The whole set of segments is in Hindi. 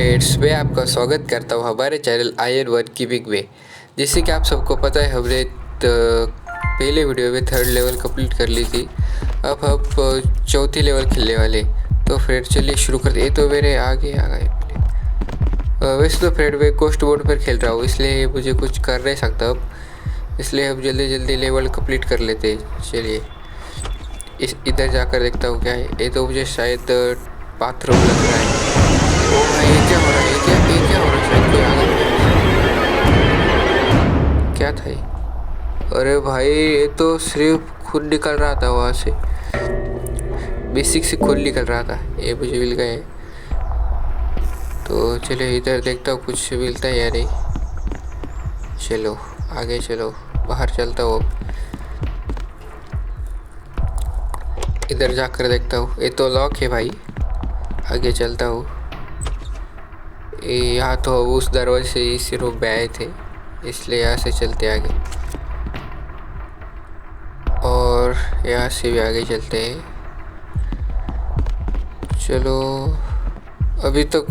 फ्रेंड्स, मैं आपका स्वागत करता हूँ हमारे चैनल आयन वन की बिग वे। जैसे कि आप सबको पता है, हमने पहले वीडियो में 3rd लेवल कंप्लीट कर ली थी। अब हम 4थी लेवल खेलने वाले। तो फ्रेंड चलिए शुरू करते। ये तो मेरे आगे आ गए पहले। वैसे तो फ्रेंड मैं कोस्ट मोड पर खेल रहा हूँ, इसलिए मुझे कुछ कर नहीं सकता अब, इसलिए हम जल्दी जल्दी लेवल कंप्लीट कर लेते हैं। चलिए इधर जाकर देखता हूँ क्या है। ये तो मुझे शायद बाथरूम लग रहा है। ओ भाई, ये क्या हो रहा है? ये क्या हो रहा है? शायद कोई आ गया। क्या था ये? अरे भाई, ये तो सिर्फ खून निकल रहा था वहाँ से, बेसिक से खून निकल रहा था। ये मुझे मिल गए। तो चलिए इधर देखता हूँ कुछ मिलता है या नहीं। चलो आगे चलो, बाहर चलता हूँ। इधर जाकर देखता हूँ। ये तो लॉक है भाई। आगे चलता हूँ। यहाँ तो उस दरवाजे से इसी रूम में आए थे, इसलिए यहाँ से चलते आगे, और यहाँ से भी आगे चलते हैं। चलो अभी तक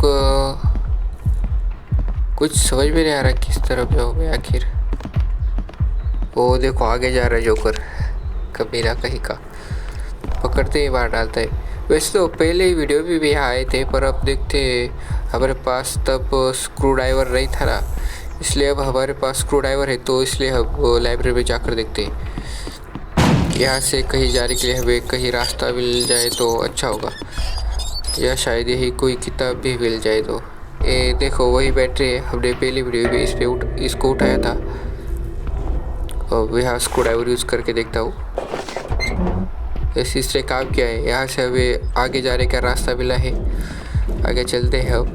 कुछ समझ में नहीं आ रहा किस तरफ जाऊँ मैं आखिर। वो देखो आगे जा रहा है जोकर, कभी ना कहीं का पकड़ते ही मार डालता है। वैसे तो पहले ही वीडियो में भी आए थे, पर अब देखते हमारे पास तब स्क्रू ड्राइवर नहीं था ना, इसलिए अब हमारे पास स्क्रू ड्राइवर है। तो इसलिए हम लाइब्रेरी में जाकर देखते हैं। यहाँ से कहीं जाने के लिए हमें कहीं रास्ता मिल जाए तो अच्छा होगा, या शायद यही कोई किताब भी मिल जाए। तो ये देखो वही बैटरी है, हमने पहली वीडियो में इसको उठाया था। और यहाँ स्क्रू ड्राइवर यूज़ करके देखता हूँ इससे काम किया है। यहाँ से हमें आगे जाने का रास्ता मिला है, आगे चलते हैं। अब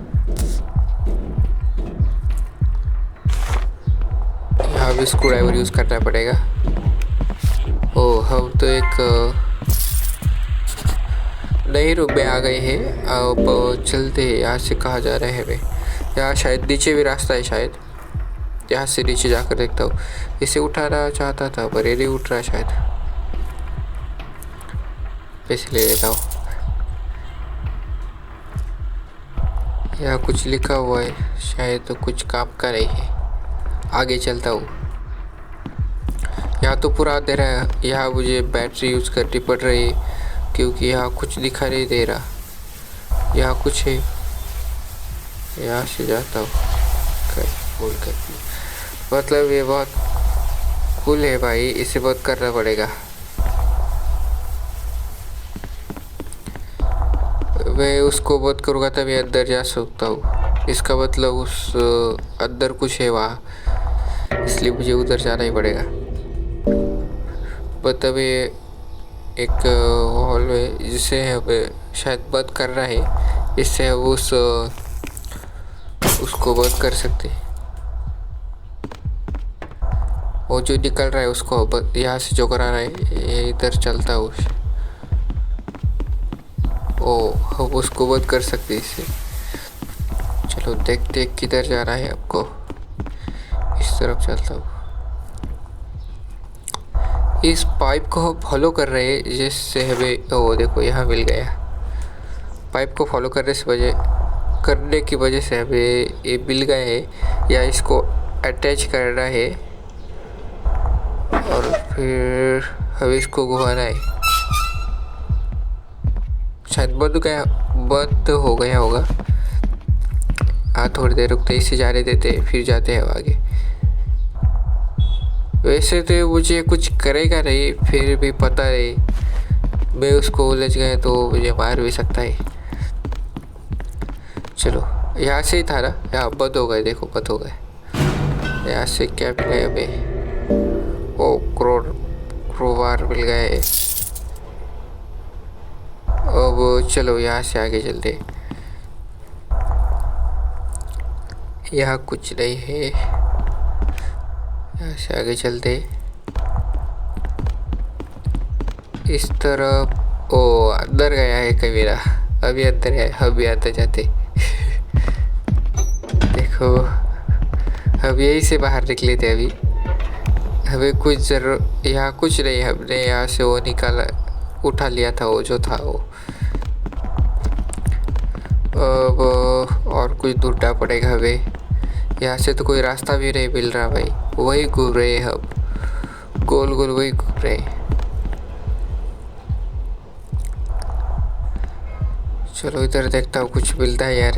यहाँ भी स्क्रू ड्राइवर यूज़ करना पड़ेगा। हम तो एक नए रूम में आ गए हैं। अब चलते हैं। यहाँ से कहाँ जा रहे हैं हमें? यहाँ शायद नीचे भी रास्ता है, शायद यहाँ से नीचे जाकर देखता हूँ। इसे उठाना चाहता था पर ये नहीं उठ रहा, शायद पैसे ले लेता हूँ। यहाँ कुछ लिखा हुआ है, शायद तो कुछ काम का नहीं है। आगे चलता हूँ। यहाँ तो पूरा अंधेरा है। यहाँ मुझे बैटरी यूज़ करनी पड़ रही है, क्योंकि यहाँ कुछ दिखा नहीं दे रहा। यहाँ कुछ है, यहाँ से जाता हूँ। बोल कर मतलब ये बहुत कूल है भाई, इसे बहुत करना पड़ेगा। मैं उसको बहुत करूँगा तभी अंदर जा सकता हूँ। इसका मतलब उस अंदर कुछ है वहाँ, इसलिए मुझे उधर जाना ही पड़ेगा। मतलब ये एक हॉल में जिसे हमें शायद बंद करना है, इससे हम उसको बंद कर सकते। वो जो निकल रहा है उसको यहाँ से जो करा रहा है, ये इधर चलता है हम उसको बंद कर सकते इससे। चलो देखते किधर जा रहा है। आपको इस तरफ चलता हूँ। इस पाइप को हम फॉलो कर रहे हैं, जिससे हमें देखो यहाँ मिल गया। पाइप को फॉलो करने की वजह से हमें ये मिल गया है। या इसको अटैच करना है और फिर हमें इसको घुमाना है। शायद बंद हो गया होगा। हाँ, थोड़ी देर रुकते इसे जाने देते, फिर जाते हैं आगे। वैसे तो मुझे कुछ करेगा नहीं, फिर भी पता नहीं, मैं उसको उलझ गया तो मुझे मार भी सकता है। चलो यहाँ से ही था ना, यहाँ बंद हो गए, देखो बंद हो गए। यहाँ से क्या मिला है हमें? क्रोबार मिल गए। अब चलो यहाँ से आगे चलते। यहाँ कुछ नहीं है, यहाँ से आगे चलते इस तरफ। अंदर गया है कबीरा, अभी अंदर है, हम भी आते जाते। देखो हम यहीं से बाहर निकले थे अभी। हमें कुछ यहाँ कुछ नहीं, हमने यहाँ से वो निकाला, उठा लिया था वो जो था वो। अब और कुछ ढूंढना पड़ेगा हमें। यहाँ से तो कोई रास्ता भी नहीं मिल रहा भाई, वही घूम रहे हैं हम, गोल गोल वही घूम रहे हैं। चलो इधर देखता हूँ कुछ मिलता है यार,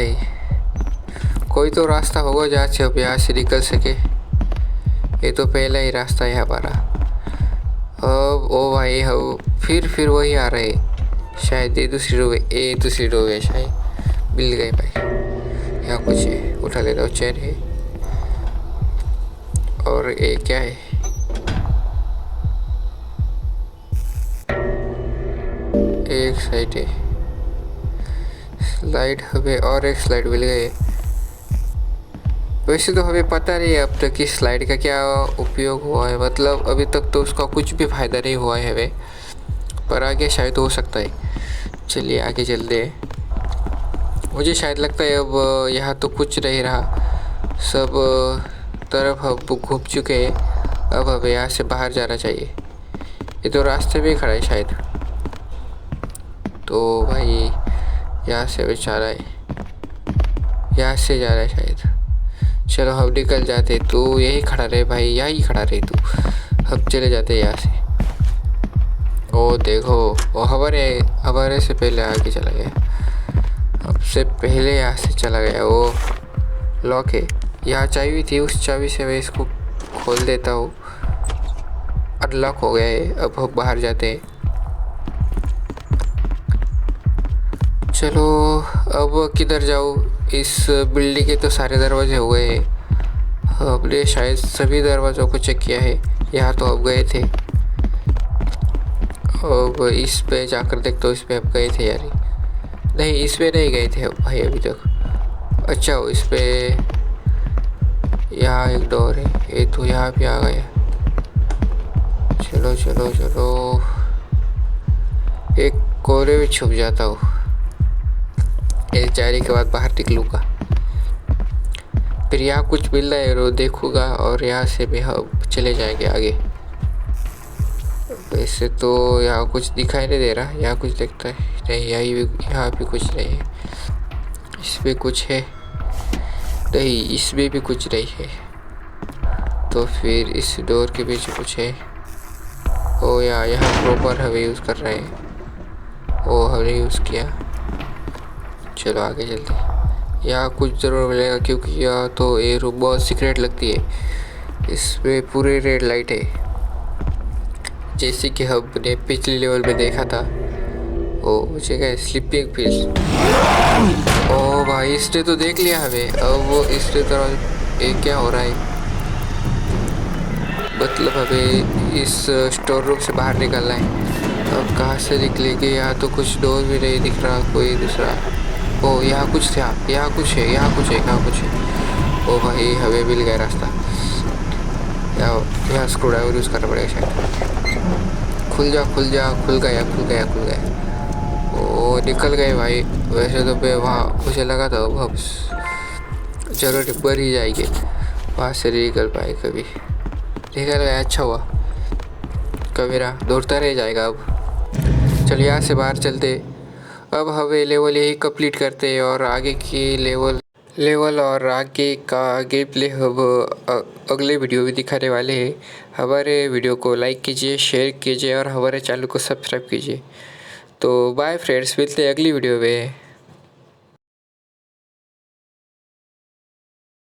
कोई तो रास्ता होगा जहाँ से अब यहाँ से निकल सके। ये तो पहला ही रास्ता है हमारा। अब ओ भाई हम फिर वही आ रहे शायद, ये दूसरी रो है शायद। मिल गए भाई, यहाँ कुछ है, उठा लेता हूँ। चैन है और ये क्या है, एक साइड है स्लाइड, हमें और एक स्लाइड मिल गए। वैसे तो हमें पता नहीं है अब तक इस स्लाइड का क्या उपयोग हुआ है, मतलब अभी तक तो उसका कुछ भी फ़ायदा नहीं हुआ है हमें, पर आगे शायद हो सकता है। चलिए आगे चलते हैं। मुझे शायद लगता है अब यहाँ तो कुछ नहीं रहा, सब तरफ हम घूम चुके हैं। अब हमें यहाँ से बाहर जाना चाहिए। ये तो रास्ते में खड़ा है शायद, तो भाई यहाँ से भी जा रहा है, यहाँ से जा रहा है शायद। चलो हम निकल जाते, तू यही खड़ा रहे भाई, यही खड़ा रहे तू, हम चले जाते यहाँ से। ओ देखो, वो हमारे से पहले आगे चला गया, हमसे पहले यहाँ से चला गया। वो लॉक है, यहाँ चाबी थी, उस चाबी से मैं इसको खोल देता हूँ। अनलॉक हो गया है, अब हम बाहर जाते हैं। चलो अब किधर जाऊँ, इस बिल्डिंग के तो सारे दरवाजे हो गए हैं, हमने शायद सभी दरवाज़ों को चेक किया है। यहाँ तो अब गए थे, अब इस पे जाकर देखते हो, इस पे अब गए थे यार, नहीं इस पे नहीं गए थे भाई अभी तक। अच्छा इस पे, यहाँ एक डोर है, ये तो यहाँ पे आ गया। चलो चलो चलो, एक कोने में छुप जाता हूँ, एक जाने के बाद बाहर निकलूँगा, फिर यहाँ कुछ मिल रहा है वो देखूँगा, और यहाँ से भी हम चले जाएंगे आगे। वैसे तो यहाँ कुछ दिखाई नहीं दे रहा, यहाँ कुछ दिखता है नहीं, यहाँ भी कुछ नहीं है। इसमें कुछ है नहीं, इसमें भी कुछ नहीं है, तो फिर इस डोर के पीछे कुछ है। ओ यहाँ प्रॉपर हमें यूज़ कर रहे हैं, ओ हमने यूज़ किया। चलो आगे चलते हैं, यहाँ कुछ ज़रूर मिलेगा, क्योंकि यहाँ तो ये रूम बहुत सीक्रेट लगती है। इसमें पूरे रेड लाइट है, जैसे कि हमने पिछले लेवल में देखा था। ओ मुझे क्या स्लीपिंग पिल्स, ओ भाई इसने तो देख लिया हमें। अब वो इसने तरह ये क्या हो रहा है, मतलब हमें इस स्टोर रूम से बाहर निकलना है। अब कहाँ से निकलेंगे, यहाँ तो कुछ डोर भी नहीं दिख रहा कोई दूसरा। ओ यहाँ कुछ था, यहाँ कुछ है, यहाँ कुछ है, यहाँ कुछ है। ओ भाई हमें मिल गया रास्ता, यहाँ स्क्रू ड्राइवर यूज़ करना पड़ेगा शायद। खुल जा, खुल गया। ओ निकल गए भाई। वैसे तो मैं वहाँ, मुझे लगा था अब जरूर बढ़ ही जाएंगे, वहाँ से नहीं निकल पाए कभी। निकल गया, अच्छा हुआ, कबीरा दौड़ता रह जाएगा। अब चल यहाँ से बाहर चलते। अब हमें लेवल यही कंप्लीट करते हैं, और आगे की लेवल और आगे का गेम प्ले हम अगले वीडियो में दिखाने वाले हैं। हमारे वीडियो को लाइक कीजिए, शेयर कीजिए और हमारे चैनल को सब्सक्राइब कीजिए। तो बाय फ्रेंड्स, मिलते हैं अगली वीडियो में।